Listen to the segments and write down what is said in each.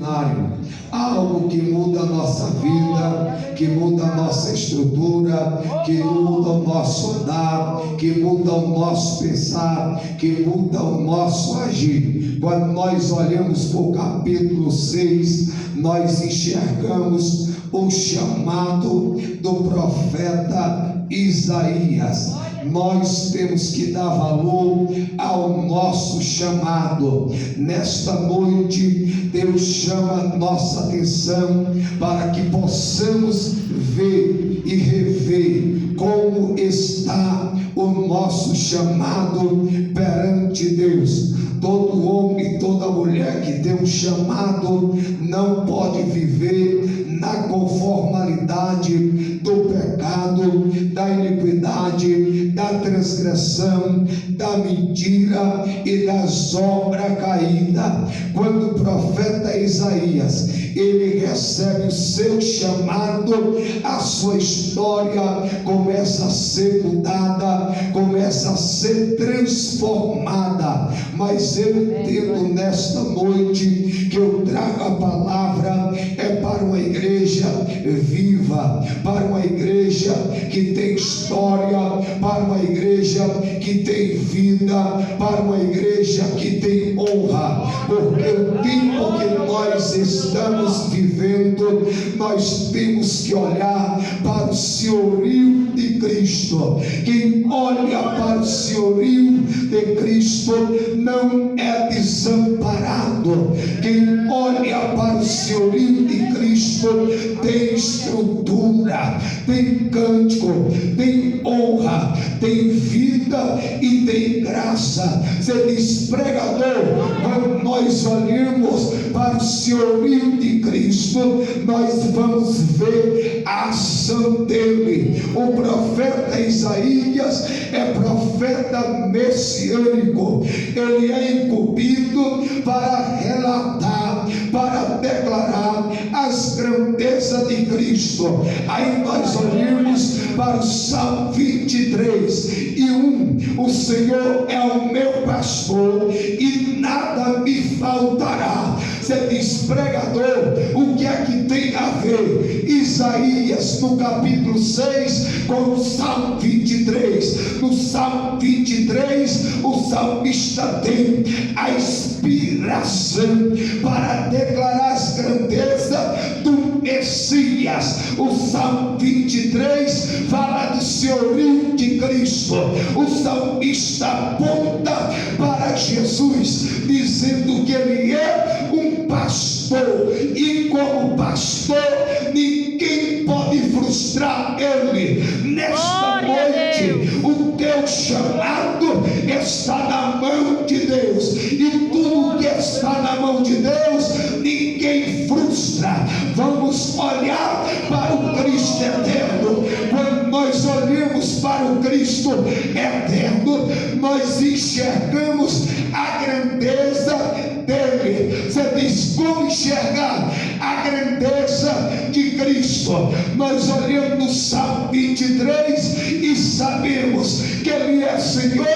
extraordinário, algo que muda a nossa vida, que muda a nossa estrutura, que muda o nosso andar, que muda o nosso pensar, que muda o nosso agir. Quando nós olhamos para o capítulo 6, nós enxergamos o chamado do profeta Isaías. Nós temos que dar valor ao nosso chamado. Nesta noite, Deus chama nossa atenção para que possamos ver e rever como está o nosso chamado perante Deus. Todo homem e toda mulher que tem um chamado não pode viver na conformalidade do pecado, da iniquidade, da transgressão, da mentira e das obras caídas. Quando o profeta Isaías ele recebe o seu chamado, a sua história começa a ser mudada, começa a ser transformada. Mas eu entendo nesta noite que eu trago a palavra para uma igreja viva, para uma igreja que tem história, para uma igreja que tem vida, para uma igreja que tem honra, porque o tempo que nós estamos vivendo, nós temos que olhar para o senhorio de Cristo. Quem olha para o senhorio de Cristo não é desamparado. Quem olha para o senhorio de Cristo tem estrutura, tem cântico, tem honra, tem vida e tem graça. Você diz, pregador, quando nós olhamos para o senhorio de Cristo, nós vamos ver a ação dele. O profeta Isaías é profeta messiânico. Ele é incumbido para relatar, para declarar as grandezas de Cristo. Aí nós olhamos para o Salmo 23:1. O Senhor é o meu pastor e nada me faltará. Você diz, pregador, o que é que tem a ver Isaías no capítulo 6 com o Salmo 23? No Salmo 23, o salmista tem a inspiração para declarar as grandezas do Messias. O Salmo 23 fala do senhorio de Cristo. O salmista aponta para Jesus, dizendo que ele é um pastor, e como pastor ninguém pode frustrar ele. Nesta noite o teu chamado está na mão de Deus, e tudo que está na mão de Deus ninguém frustra. Vamos olhar para o Cristo eterno. Quando nós olhamos para o Cristo eterno, nós enxergamos a grandeza dele. Você diz, como enxergar a grandeza de Cristo? Nós olhamos no Salmo 23 e sabemos que ele é Senhor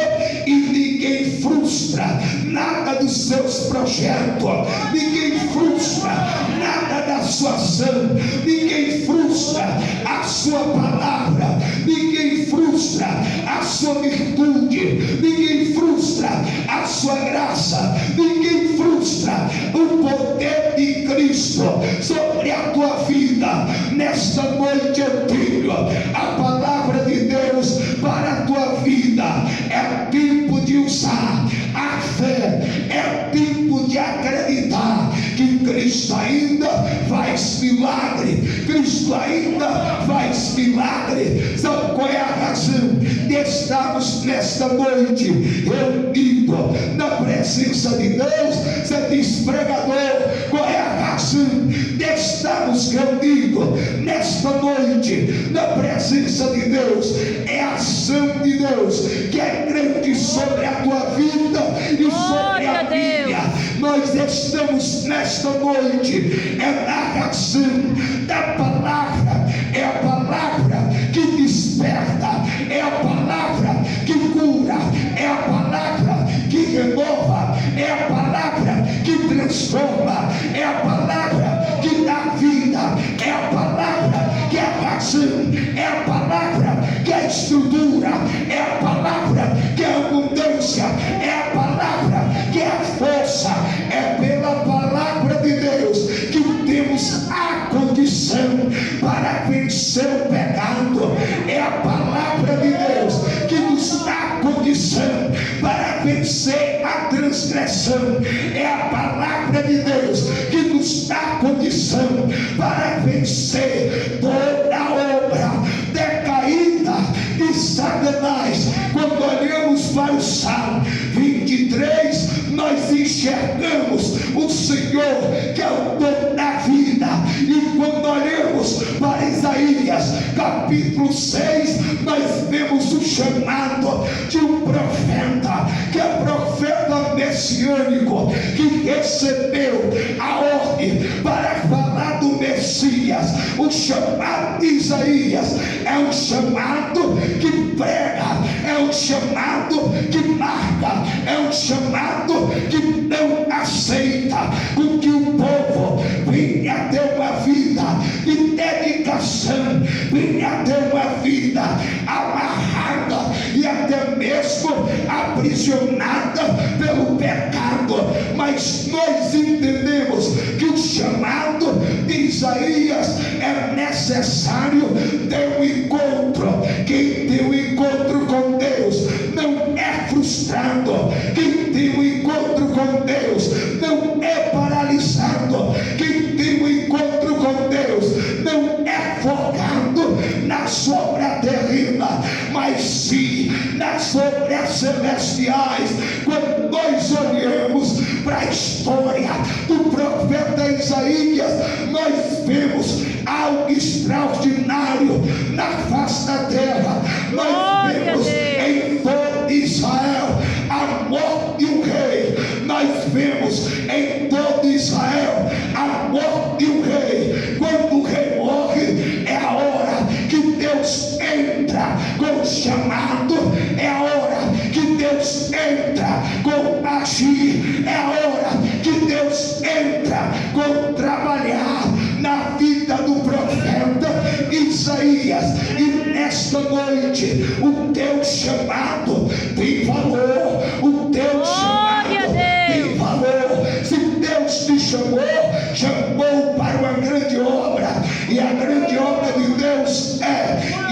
e ninguém frustra nada dos seus projetos, ninguém frustra nada da sua ação, ninguém frustra a sua palavra, ninguém frustra a sua virtude, ninguém frustra a sua graça, ninguém frustra o poder de Cristo sobre a tua vida. Nesta noite eu digo a palavra de Deus para a tua vida. É tempo de usar a fé, é tempo de acreditar que Cristo ainda faz milagre, Cristo ainda faz milagre. Sabe qual é a razão de estarmos nesta noite reunidos na presença de Deus? Você diz, pregador, qual é a razão de estarmos reunidos nesta noite na presença de Deus? É a ação de Deus que é grande sobre a tua vida e sobre a minha. Nós estamos nesta noite na razão da palavra. É a palavra que desperta, é a palavra que cura, é a palavra que renova, é a palavra que transforma, é a palavra estrutura, é a palavra que é abundância, é a palavra que é a força, é pela palavra de Deus que temos a condição para vencer o pecado, é a palavra de Deus que nos dá a condição para vencer a transgressão, é a palavra de Deus que nos dá a condição para vencer toda a obra decaída de Satanás. Quando olhamos para o Salmo 23, nós enxergamos o Senhor que é o dono da vida. E quando olhamos para Isaías capítulo 6, nós vemos o chamado de um profeta, que é profeta messiânico, que recebeu a ordem para falar do Messias. O chamado de Isaías é um chamado que prega, é um chamado que marca, é um chamado que não aceita com que o povo venha ter uma vida de dedicação, venha ter uma vida amarrada e até mesmo aprisionada pelo pecado. Mas nós entendemos que o chamado de Isaías é necessário ter um encontro. Quem tem um encontro com Deus não é frustrado. Quem tem um encontro com Deus não é paralisado. Quem tem um encontro com Deus não é focado na sombra terrena, mas sim nas sombras celestiais. Quando nós olhamos para a história do profeta Isaías, nós vemos algo extraordinário na face da terra. Nós vemos em todo Israel a morte de um rei. Nós vemos em todo Israel a morte de um rei. Quando o rei morre, é a hora que Deus entra com o chamado, é a hora que Deus entra com agir, é a hora que Deus entra com trabalhar na vida do profeta Isaías. E nesta noite o teu chamado tem valor, o teu chamado tem valor. Se Deus te chamou para uma grande obra, e a grande obra de Deus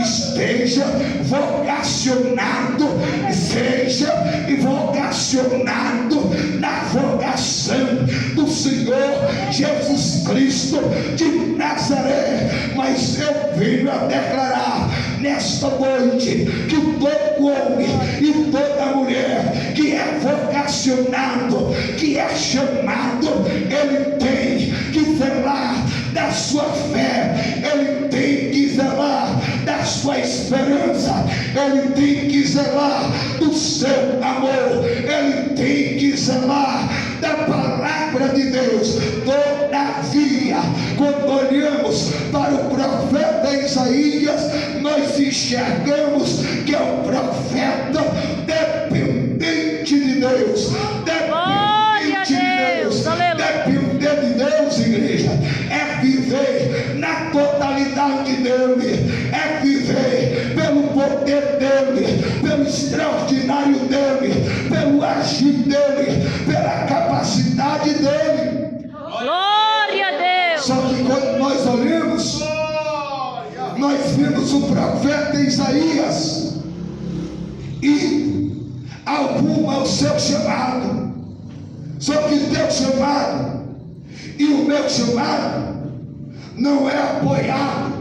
esteja vocacionado, seja vocacionado na vocação do Senhor Jesus Cristo de Nazaré. Mas eu venho a declarar nesta noite que todo homem e toda mulher que é vocacionado, que é chamado, ele tem que zelar da sua fé, ele tem que zelar da sua esperança, ele tem que zelar do seu amor, ele tem que zelar da palavra de Deus. Todavia, quando olhamos para o profeta Isaías, nós enxergamos que é um profeta dependente de Deus. Depender de Deus, igreja, é viver na totalidade dele, é viver pelo poder dele, pelo extraordinário dele, pelo agir dele, pela capacidade dele. Glória a Deus. Só que quando nós olhamos, nós vimos o profeta Isaías e algum ao seu chamado. Só que o teu chamado e o meu chamado não é apoiado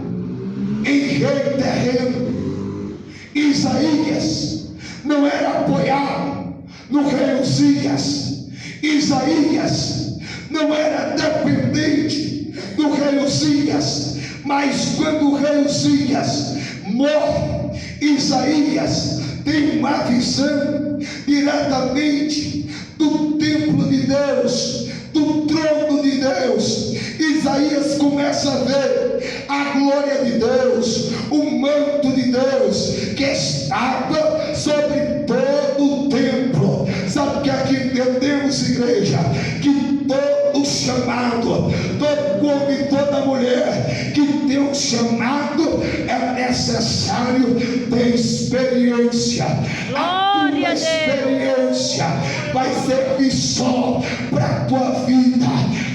em rei terreno. Isaías não era apoiado no rei Uzias. Isaías não era dependente do rei Uzias. Mas quando o rei Uzias morre, Isaías tem uma visão diretamente do templo de Deus, do trono de Deus. Isaías começa a ver a glória de Deus, o manto de Deus que estava sobre todo o templo. Sabe o que aqui entendemos, igreja? Que todo chamado, todo homem toda mulher que tem um chamado é necessário ter experiência. A tua experiência vai servir só para a tua vida.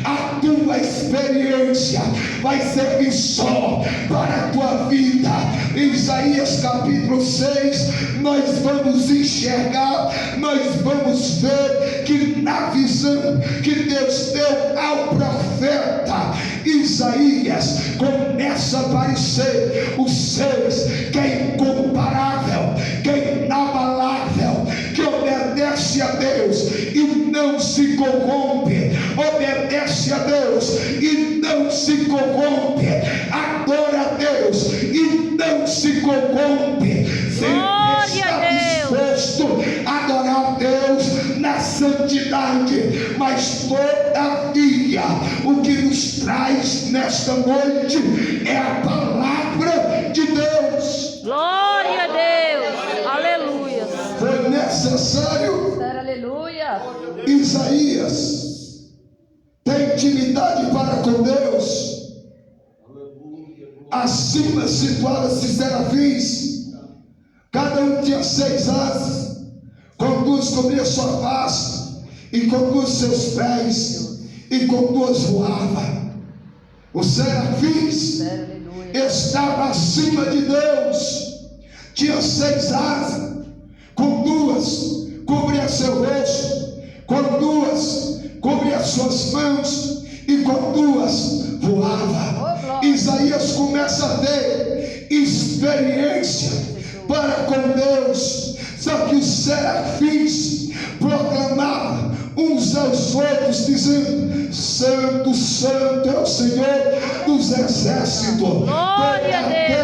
A tua experiência vai servir só para a tua vida. Em Isaías capítulo 6, nós vamos enxergar, nós vamos ver que na visão que Deus deu ao profeta Isaías, começa a aparecer os seres que é incomparável, que é inabalável, que obedece a Deus e não se corrompe, obedece a Deus e não se corrompe, adora a Deus e não se corrompe, sempre está disposto a adorar a Deus na santidade. Mas todavia, o que nos traz nesta noite é a palavra de Deus. Glória a Deus. Aleluia. Foi necessário, Aleluia. Isaías ter intimidade para com Deus. Acima situavam-se serafins, cada um tinha 6 asas, com 2 cobria sua face, e com 2 seus pés, e com 2 voava. Os serafins estavam acima de Deus, tinha 6 asas, com 2 cobria seu rosto, com 2 cobria suas mãos, e com 2 voava. Isaías começa a ter experiência para com Deus. Só que os serafins proclamavam uns aos outros, dizendo: Santo, Santo é o Senhor dos exércitos. Toda a terra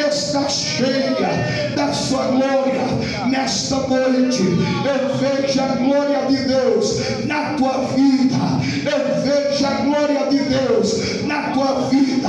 está cheia da sua glória. Nesta noite eu vejo a glória de Deus na tua vida. Eu vejo a glória de Deus na tua vida.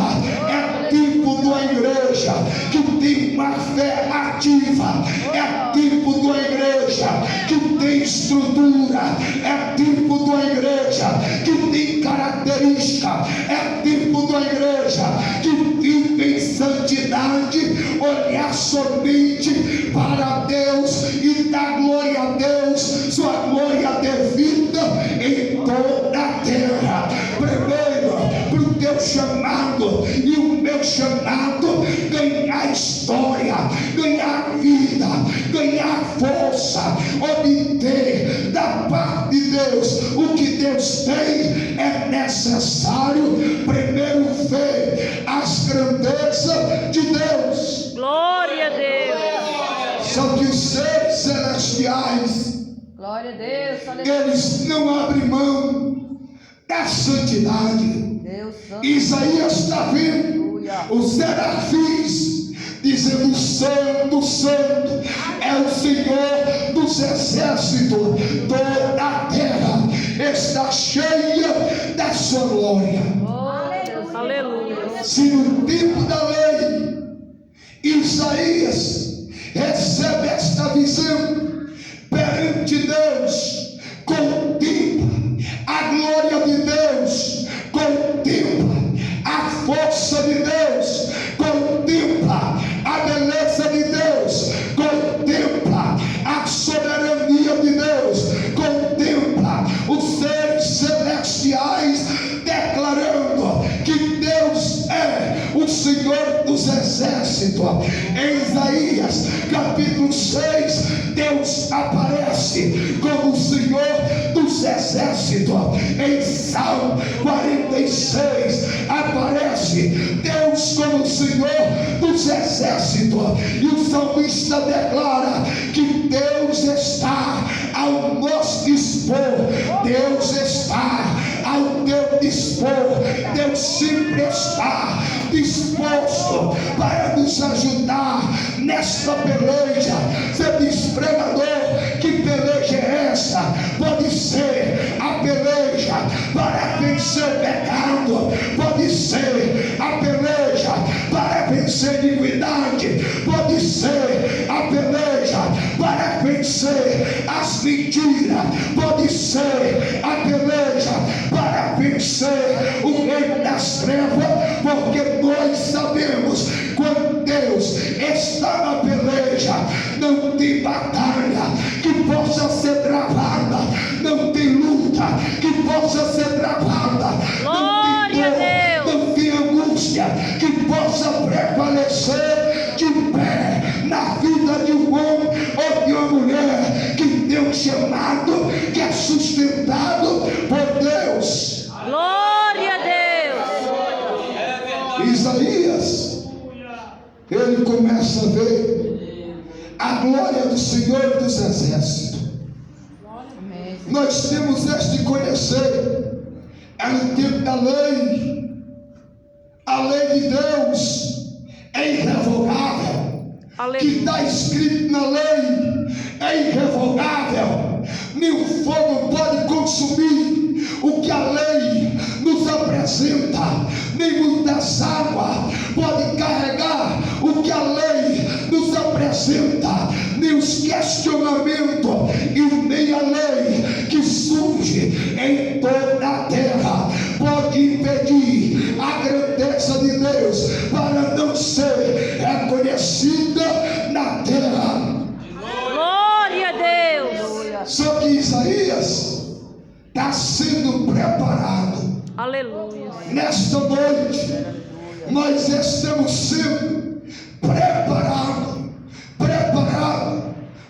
É tipo de uma igreja que tem uma fé ativa. É tipo de uma igreja que tem estrutura. É tipo de uma igreja que tem característica. É tipo de uma igreja que vive em santidade, olhar somente para Deus e dar glória a Deus, sua glória devida em toda a terra. Primeiro, para o teu chamado e o meu chamado, ganhar história, ganhar vida, ganhar força, obter da parte de Deus o que Deus tem. É necessário primeiro ver as grandezas de Deus. Glória a Deus. Só que os seres celestiais, Glória a Deus. Aleluia. eles não abrem mão da santidade. Deus santo. Isaías está vendo os serafins dizendo: Santo, Santo é o Senhor dos exércitos. Toda a terra está cheia da sua glória. Aleluia. Se no tempo da lei Isaías recebe esta visão perante Deus, contempla a glória de Deus, contempla a força de Deus, contempla a beleza de Deus, contempla a soberania de Deus, contempla os seres celestiais declarando que Deus é o Senhor dos exércitos. Em Isaías capítulo 6, Deus aparece como o Senhor dos exércitos. Em Salmo 46 aparece Deus como o Senhor dos exércitos, e o salmista declara que Deus está ao nosso dispor. Deus está ao teu dispor. Deus sempre está disposto para nos ajudar nesta peleja. Você diz: pregador, que peleja é essa? Pode ser a peleja para vencer o pecado, pode ser a peleja para vencer a iniquidade, pode ser a peleja para vencer as mentiras, pode ser a peleja para vencer o reino da das trevas, porque nós sabemos, quando Deus está na peleja, não tem batalha que possa ser travada, não tem luta que possa ser travada, não tem dor, não tem angústia que possa prevalecer de pé na vida de um homem ou de uma mulher que tem um chamado, que é sustentado por Deus. Glória a Deus. Isaías, ele começa a ver a glória do Senhor dos Exércitos. Nós temos este conhecer, é no tempo da lei. A lei de Deus é irrevogável. O que está escrito na lei é irrevogável. Nenhum fogo pode consumir o que a lei nos apresenta, nem muitas águas podem carregar o que a lei nos apresenta, nem os questionamentos e nem a lei que surge em toda a terra pode impedir a grandeza de Deus para não ser reconhecida na terra. Glória a Deus. Só que Isaías está sendo preparado. Aleluia. Nesta noite, nós estamos sendo preparados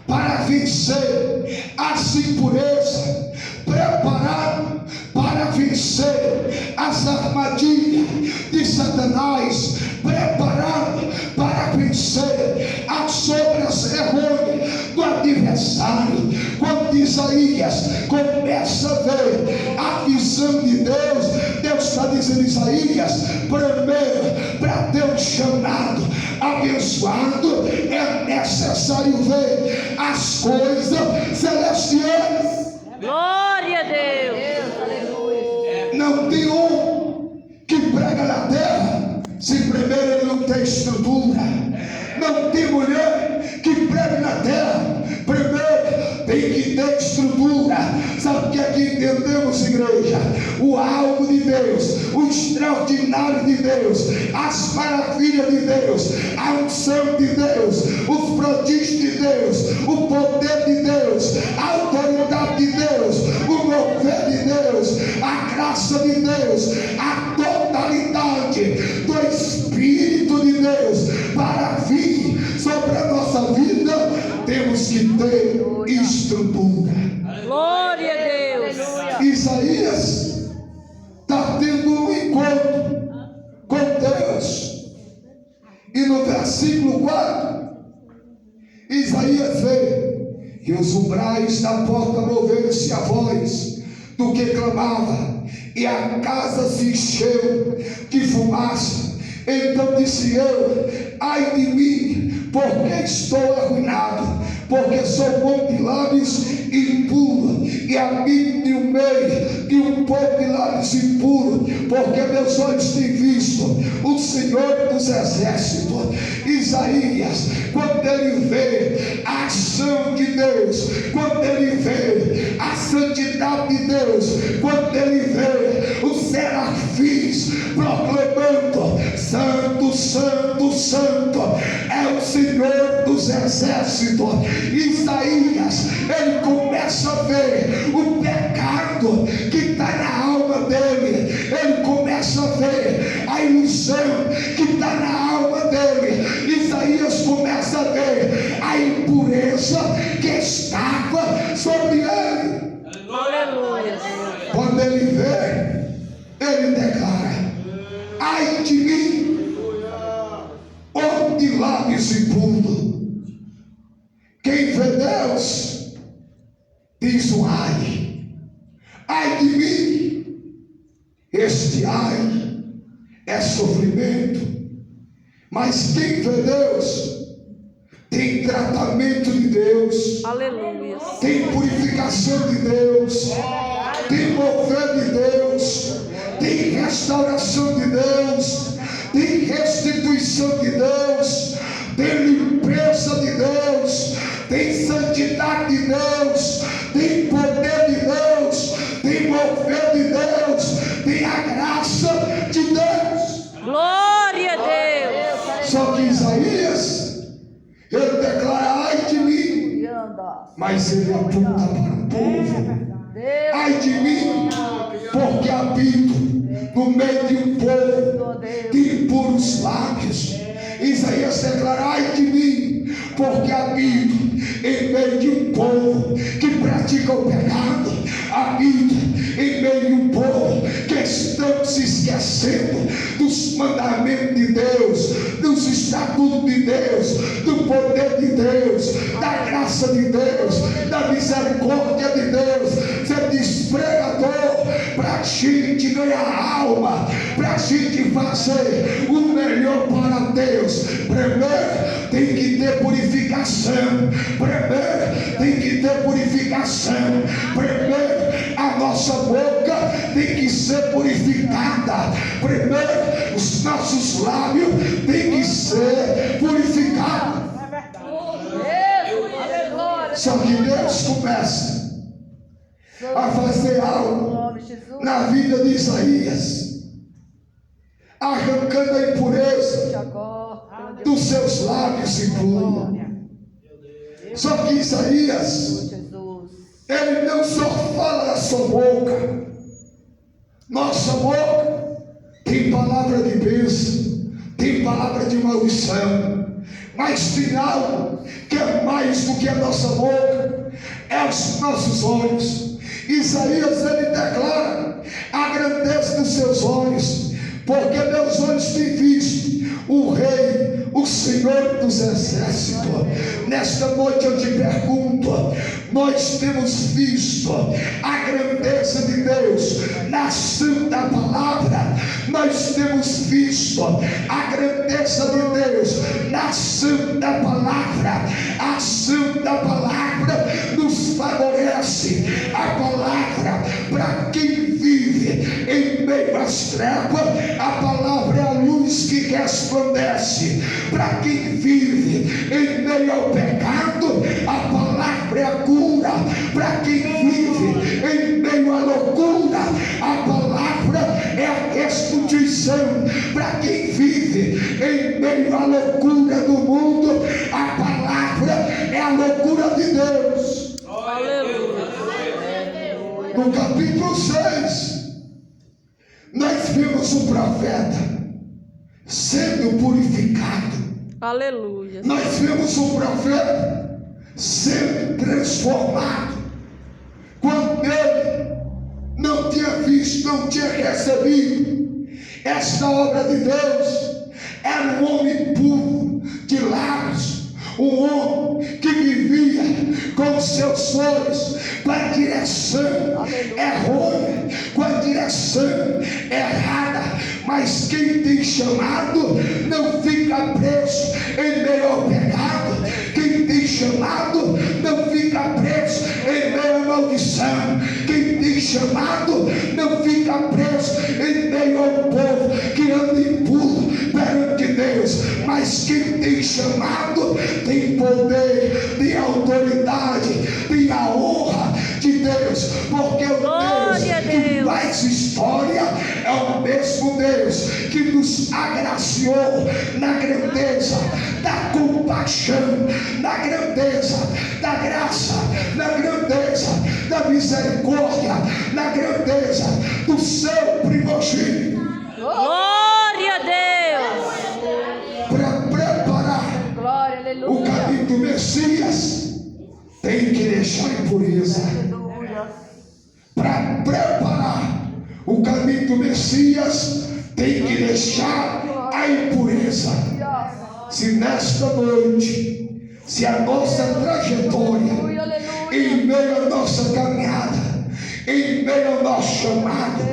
para vencer as impurezas, preparados para vencer as armadilhas de Satanás, preparados para vencer as obras errôneas do adversário. Quando Isaías começa a ver a visão de Deus, Deus está dizendo: Isaías, primeiro, para ter um chamado abençoado, é necessário ver as coisas celestiais. Glória a Deus. Aleluia. Não tem um que prega na terra se primeiro ele não tem estrutura. Não tem mulher que pregue na terra, primeiro tem que ter estrutura. Sabe o que é que entendemos, igreja? O algo de Deus, o extraordinário de Deus, as maravilhas de Deus, a unção de Deus, os prodígios de Deus, o poder de Deus, a autoridade de Deus, o mover de Deus, a graça de Deus, a totalidade do Espírito de Deus para vir sobre a nossa vida. Temos que ter estrutura. Glória a Deus. Isaías está tendo um encontro com Deus, e no versículo 4, Isaías vê que os umbrais da porta moveram-se a voz do que clamava, e a casa se encheu de fumaça. Então disse eu: ai de mim, porque estou arruinado, porque sou bom de lábios impuro, e habito no meio de um povo de lábios impuro, porque meus olhos têm visto o Senhor dos Exércitos. Isaías, quando ele vê a ação de Deus, quando ele vê a santidade de Deus, quando ele vê os serafins proclamando: Santo, Santo, Santo é o Senhor dos Exércitos, Isaías, ele começa a ver o pecado que está na alma dele, ele começa a ver a ilusão que está na alma dele. Isaías começa a ver a impureza que estava sobre ele. Aleluia. Quando ele vê, ele declara: ai de mim, homem de lábios impuros. Quem vê Deus diz um ai. Ai de mim. Este ai é sofrimento. Mas quem vê Deus tem tratamento de Deus. Aleluia. Tem purificação de Deus, tem mover de Deus, tem restauração de Deus, tem restituição de Deus, tem limpeza de Deus, tem santidade de Deus, tem poder de Deus, tem mover de Deus, tem a graça de Deus. mas ele aponta para o povo. Ai de mim, porque habito no meio de um povo de impuros lábios. Isaías declara: ai de mim, porque habito em meio de um povo que pratica o pecado, habito em meio de um povo que estão se esquecendo dos mandamentos de Deus, dos estatutos de Deus, do poder de Deus, da graça de Deus, da misericórdia de Deus. Você diz, pregador, para a gente ganhar alma, para a gente fazer o melhor para Deus, primeiro tem que ter purificação, primeiro tem que ter purificação, primeiro a nossa boca tem que ser purificada, primeiro os nossos lábios tem que ser purificados. Só que Deus começa a fazer algo na vida de Isaías, arrancando a impureza dos seus lábios impuros. Só que Isaías, ele não só fala da sua boca. Nossa boca tem palavra de bênção, tem palavra de maldição, mas tem algo que é mais do que a nossa boca, é os nossos olhos. Isaías, ele declara a grandeza dos seus olhos, porque meus olhos têm visto o Rei, o Senhor dos Exércitos. Nesta noite eu te pergunto: nós temos visto a grandeza de Deus na santa palavra? Nós temos visto a grandeza de Deus na santa palavra? A santa palavra nos favorece. A palavra, para quem vive em meio às trevas, a palavra é a luz que resplandece. Para quem vive em meio ao pecado, a palavra é a cura. Para quem vive em meio à loucura, a palavra é a restituição. Para quem vive em meio à loucura do mundo, a palavra é a loucura de Deus. Aleluia. No capítulo 6, nós vimos o profeta sendo purificado. Aleluia. Nós vimos o profeta sendo transformado. Quando ele não tinha visto, não tinha recebido esta obra de Deus, era um homem puro de lábios, um homem que vivia com seus olhos com a direção errônea, com a direção errada. Mas quem tem chamado não fica preso em meio ao pecado. Quem tem chamado não fica preso em meio à maldição. Quem tem chamado não fica preso em meio ao povo que anda impuro perante Deus. Mas quem tem chamado tem poder, tem autoridade, tem a honra de Deus, porque o Deus que faz história é o mesmo Deus que nos agraciou na grandeza da compaixão, na grandeza da graça, na grandeza da misericórdia, na grandeza do seu primogênito. Glória a Deus. Para preparar o caminho do Messias, tem que deixar a impureza. Para preparar o caminho do Messias, tem que deixar a impureza. Se nesta noite, se a nossa trajetória, em meio à nossa caminhada, em meio ao nosso chamado,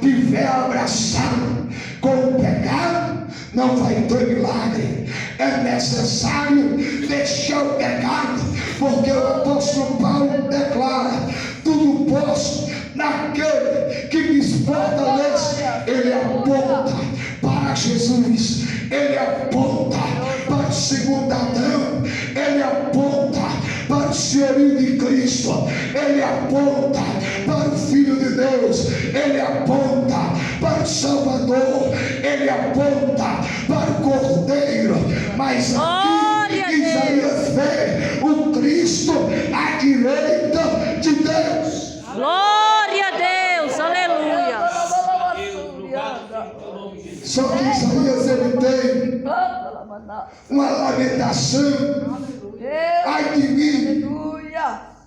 tiver abraçado com o pecado, não vai ter milagre. É necessário deixar o pecado, porque o apóstolo Paulo declara: tudo posso naquele que me fortalece. Ele aponta para Jesus, ele aponta para o segundo Adão, ele aponta para o senhorio de Cristo, ele aponta para o Filho de Deus, ele aponta para o Salvador, ele aponta para o Cordeiro. Mas aqui Isaías vê o Cristo Cristo à direita de Deus. Glória a Deus. Aleluia. Só que Isaías ele tem uma lamentação. Ai de mim,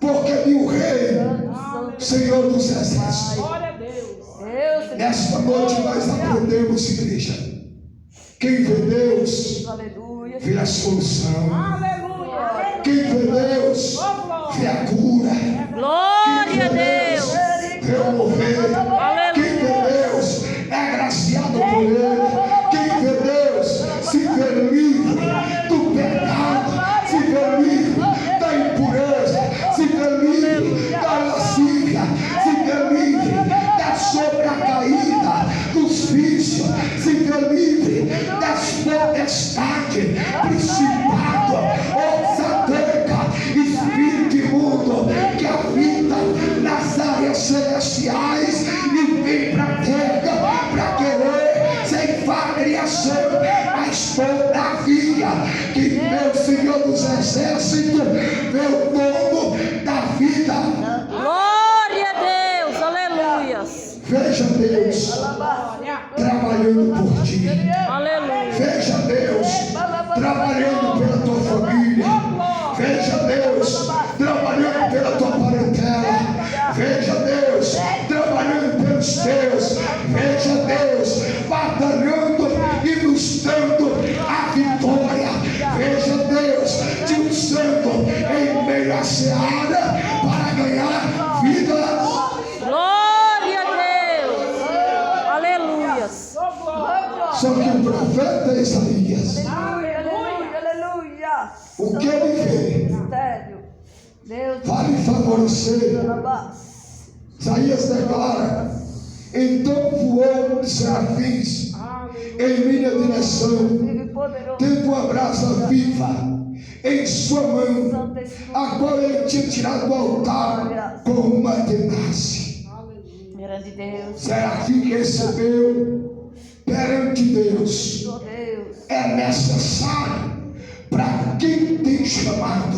porque vi o Rei, Senhor dos Exércitos. Nesta noite nós aprendemos, igreja. Quem vê Deus, vê a solução. Quem vê Deus, vê a cura. Glória a Deus. Vê o mover. Quem vê Deus é agraciado por Ele. Quem vê Deus se vê livre do pecado, se vê livre da impureza, se vê livre da lascívia, se vê livre da sobrecaída dos vícios, se vê livre das potestades, principado, satânica, espírito imundo que habita nas áreas celestiais e vem para a terra para querer ceifar a criação. Mas todavia que meu Senhor dos Exércitos, meu dono da vida, Glória a Deus. Aleluia. veja Deus trabalhando por ti. Aleluia. Veja Deus trabalhando pela tua família. Veja Deus trabalhando pela tua parentela. Veja Deus trabalhando pelos teus. Veja Deus batalhando e nos dando a vitória. Veja Deus te usando em meio à seara para ganhar vida. Glória a Deus. Aleluia. Só que o profeta Isaías, o que ele vê vai lhe favorecer. Isaías declara: então voou serafins em minha direção, tendo uma brasa viva em sua mão, a qual ele tinha tirado do altar com uma tenaz. Serafim que recebeu perante Deus é necessário para quem tem chamado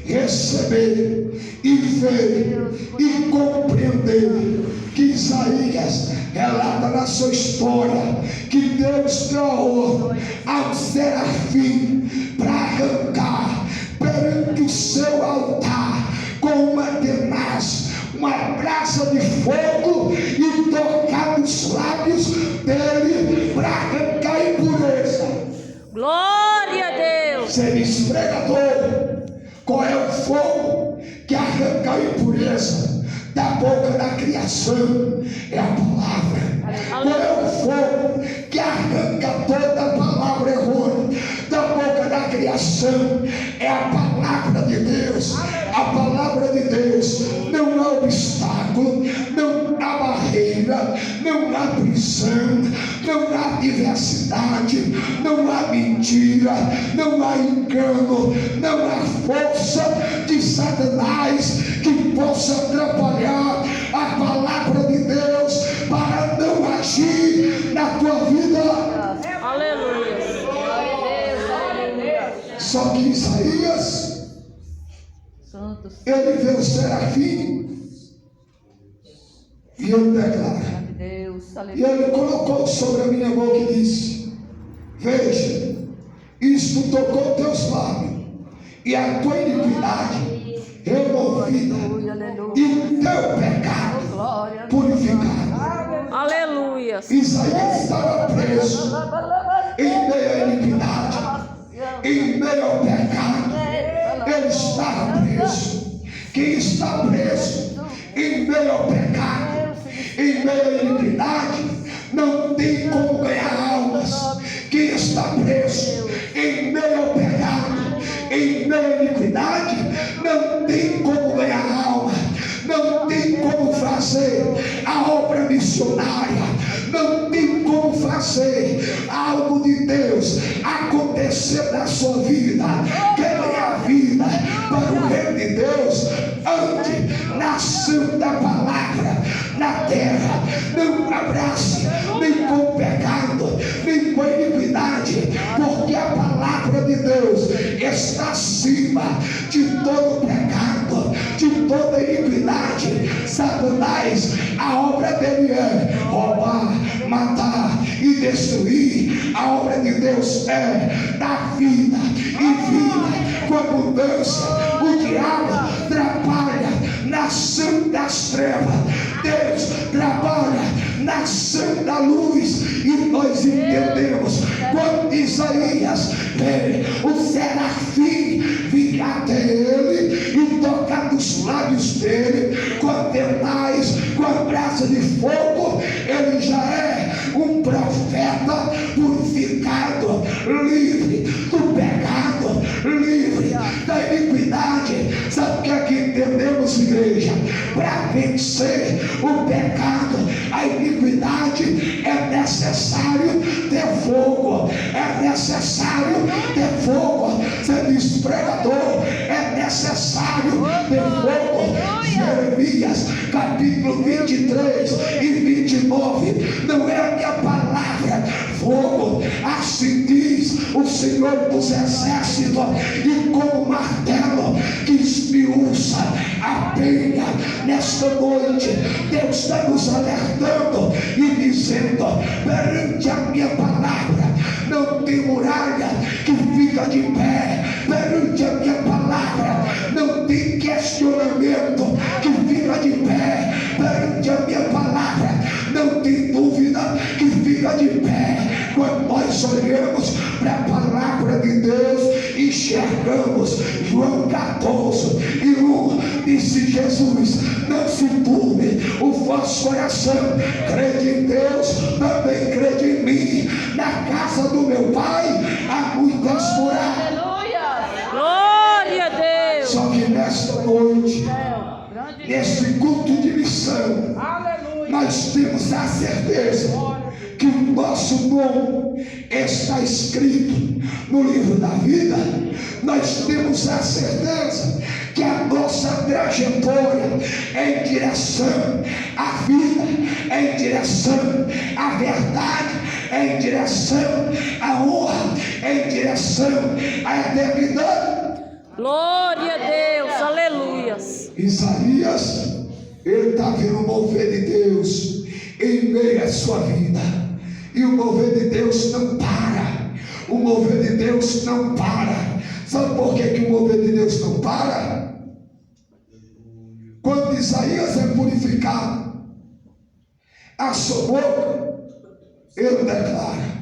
receber e ver e compreender que Isaías relata na sua história que Deus deu ordem ao serafim para arrancar perante o seu altar com uma tenaz, uma brasa de fogo, e tocar nos lábios dele para arrancar a impureza. Glória a Deus. Ser esfregador, qual é o fogo que arranca a impureza da boca da criação? É a palavra. Qual é o fogo que arranca toda a palavra errônea da boca da criação? É a palavra de Deus. A palavra de Deus. Não há obstáculo, não há barreira, não há prisão, não há diversidade, não há mentira, não há engano, não há força de Satanás que possa atrapalhar a palavra de Deus para não agir na tua vida. Aleluia. Só que Isaías, ele vê o serafim e ele declara, e ele colocou sobre a minha boca e disse: veja, isto tocou teus lábios, e a tua iniquidade removida, e o teu pecado purificado. Aleluia. Isaías estava preso em meio à iniquidade, em meio ao pecado. Ele estava preso. Quem está preso em meio ao pecado, em meio à iniquidade, não tem como ganhar almas. Quem está preso em meio ao pecado, em meio à iniquidade, não tem como ganhar alma, não tem como fazer a obra missionária, não tem como fazer algo de Deus acontecer na sua vida. Quer ganhar vida para o reino de Deus? Ande na ação da palavra na terra. Não abrace nem com o pecado, nem com a iniquidade, porque a palavra de Deus está acima de todo iniquidade. Satanás, a obra dele é roubar, matar e destruir. A obra de Deus é dar vida e vida com abundância. O diabo trabalha na ação das trevas, Deus trabalha na ação da luz. E nós entendemos quando Isaías vê o serafim vir até ele e tocar nos lábios dele com tenaz, com a brasa de fogo, ele já é um profeta purificado, livre do pecado, livre da iniquidade. Sabe o que é que entendemos, igreja? Para vencer o pecado, a iniquidade, é necessário ter fogo, é necessário ter fogo. Você diz, pregador, é necessário ter fogo. Jeremias capítulo 23 e 29, não é a minha palavra, fogo, assim diz o Senhor dos exércitos, e como martelo que esmiuça a penha. Nesta noite Deus está nos alertando e dizendo, perante a minha palavra não tem muralha que fica de pé, perante a minha palavra não tem questionamento que fica de pé, perante a minha palavra não tem dúvida que fica de pé. Quando nós olhamos para a palavra de Deus, enxergamos João 14:1, disse Jesus, não se turbe o vosso coração, crede em Deus, também crede em mim. Na casa do meu Pai há muitas moradas. Glória a Deus. Só que nesta noite, neste culto de missão, nós temos a certeza que o nosso nome está escrito no livro da vida. Nós temos a certeza que a nossa trajetória é em direção à vida, é em direção à verdade, é em direção à honra, é em direção à eternidade. Glória a Deus, aleluias. Isaías, ele está vendo o mover de Deus em meio à sua vida. E o mover de Deus não para. O mover de Deus não para. Sabe por que o mover de Deus não para? Quando Isaías é purificado, a sua boca, ele declara,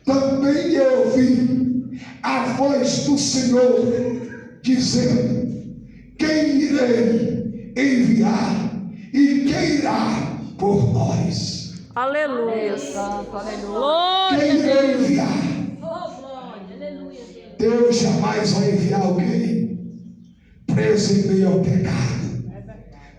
também eu ouvi a voz do Senhor dizendo, quem irei enviar e quem irá por nós? Aleluia. Glória Quem a irá Deus. enviar? Deus jamais vai enviar alguém preso em meio ao pecado.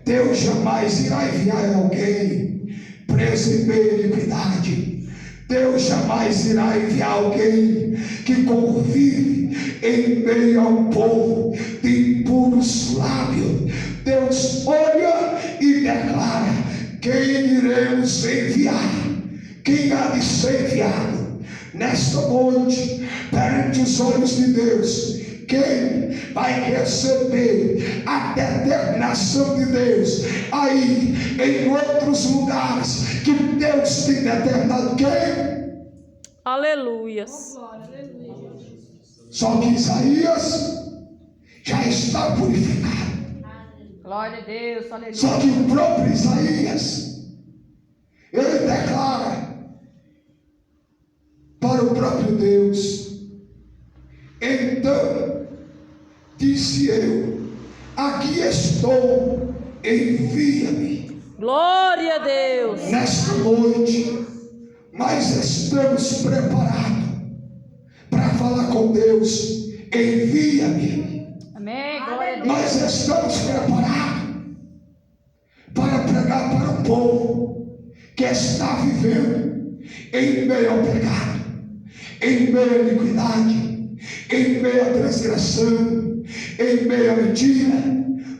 Deus jamais irá enviar alguém preso em meio à iniquidade. Deus jamais irá enviar alguém que convive em meio a um povo de impuros lábios. Deus olha e declara, quem iremos enviar? Quem há de ser enviado? Nesta noite, perante os olhos de Deus, quem vai receber a determinação de Deus aí em outros lugares que Deus tem determinado? Quem? Aleluias. Só que Isaías já está purificado. Glória a Deus, aleluia. Só que o próprio Isaías, ele declara para o próprio Deus, então disse eu, aqui estou, envia-me. Glória a Deus. Nesta noite nós estamos preparados para falar com Deus, envia-me. Amém, glória a Deus. Nós estamos preparados para pregar para um povo que está vivendo em meio ao pecado, em meio à iniquidade, em meio à transgressão, em meio à mentira.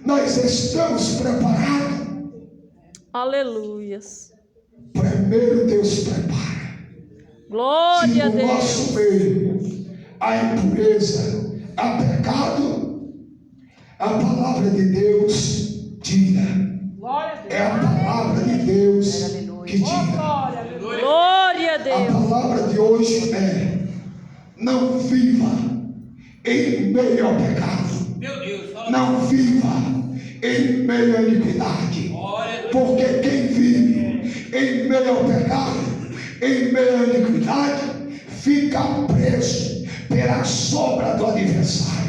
Nós estamos preparados. Aleluias. Primeiro Deus prepara. Glória a Se no nosso Deus. meio há impureza, há pecado, a palavra de Deus tira. É a palavra de Deus que tira. Glória a A Deus. palavra de hoje é: não viva em meio ao pecado. Não viva em meio à iniquidade. Porque quem vive em meio ao pecado, em meio à iniquidade, fica preso pela sombra do adversário.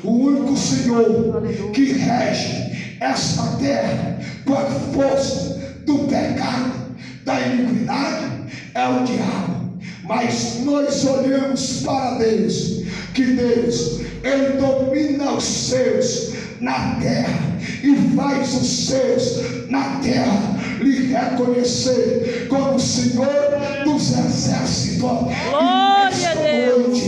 O único Senhor que rege esta terra com a força do pecado, da iniquidade, é o diabo. Mas nós olhamos para Deus, que Deus, Ele domina os seus na terra e faz os seus na terra lhe reconhecer como Senhor dos exércitos. Glória a Deus.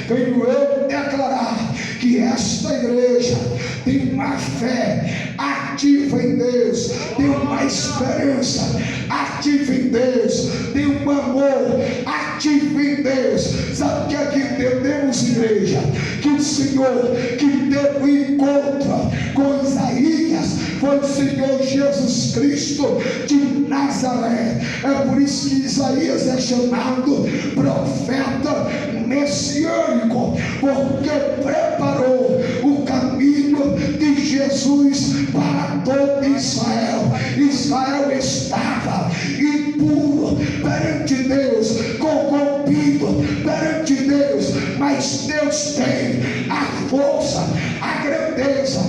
Venho eu declarar que esta igreja tem uma fé ativa em Deus, tem uma esperança ativa em Deus, tem um amor ativo em Deus. Sabe o que é que entendemos, igreja? Que o Senhor que teve um encontro com Isaías foi o Senhor Jesus Cristo de Nazaré. É por isso que Isaías é chamado profeta messiânico, porque preparou o caminho de Jesus para todo Israel. Israel estava impuro perante Deus, corrompido perante Deus, mas Deus tem a força, a grandeza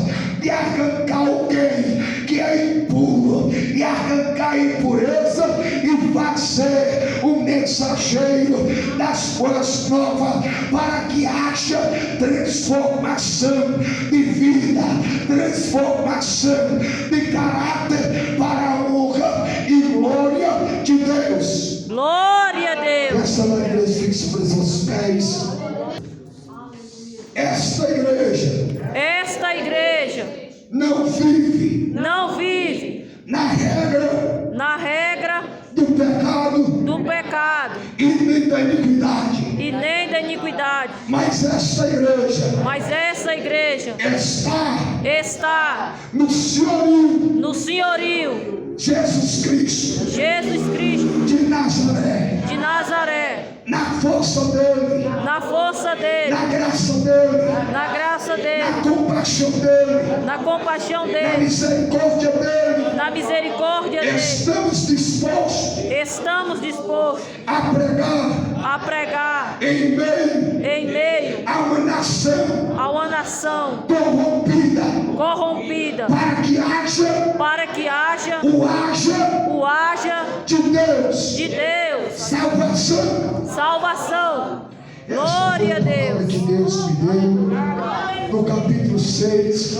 de arrancar alguém que é impuro, e arrancar a impureza e fazer um mensageiro das boas novas, para que haja transformação de vida, transformação de caráter, para a honra e glória de Deus. Glória a Deus. Essa igreja fique sobre os seus pés. Esta igreja não vive na regra do pecado e nem da iniquidade. Mas essa igreja está no senhorio Jesus Cristo de Nazaré, na força dele, na graça dele, na compaixão dele, na misericórdia dele. Estamos dispostos a pregar em meio a uma nação corrompida, para que haja o haja de Deus, salvação. Glória a Deus. Que Deus me deu. No capítulo 6,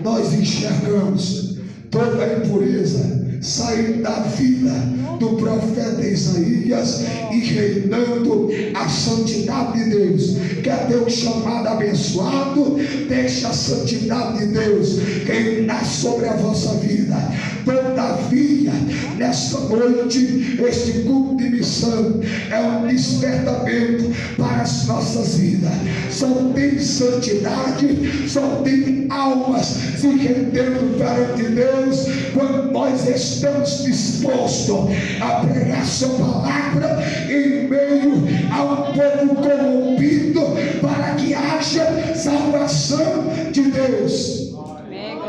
nós enxergamos toda a impureza saindo da vida do profeta Isaías e reinando a santidade de Deus. Quer ter um chamado abençoado? Deixa a santidade de Deus reinar sobre a vossa vida. Todavia, nesta noite, este culto de missão é um despertamento para as nossas vidas. Só tem santidade, só tem almas se rendendo perante Deus quando nós estamos dispostos a pregar sua palavra em meio a um povo corrompido, para que haja salvação de Deus.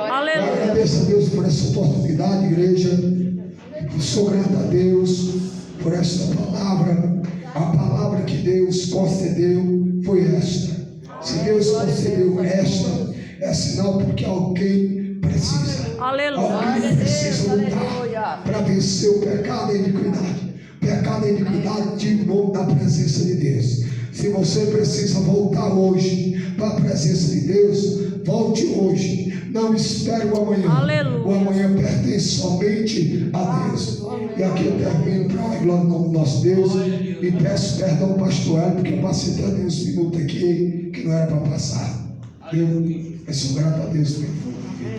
Aleluia. Eu agradeço a Deus por essa oportunidade, igreja. Eu sou grato a Deus por esta palavra. A palavra que Deus concedeu foi esta. Se Deus concedeu esta, é sinal porque alguém precisa. Aleluia. Alguém precisa lutar para vencer o pecado e a iniquidade. Pecado e iniquidade de novo da presença de Deus. Se você precisa voltar hoje para a presença de Deus, volte hoje. Não espere o amanhã. Aleluia. O amanhã pertence somente a Deus. E aqui eu termino para a glória do nome do nosso Deus. E peço perdão ao pastor Hélio, porque eu passei tantos minutos aqui que não era para passar. Eu sou grato a Deus pelo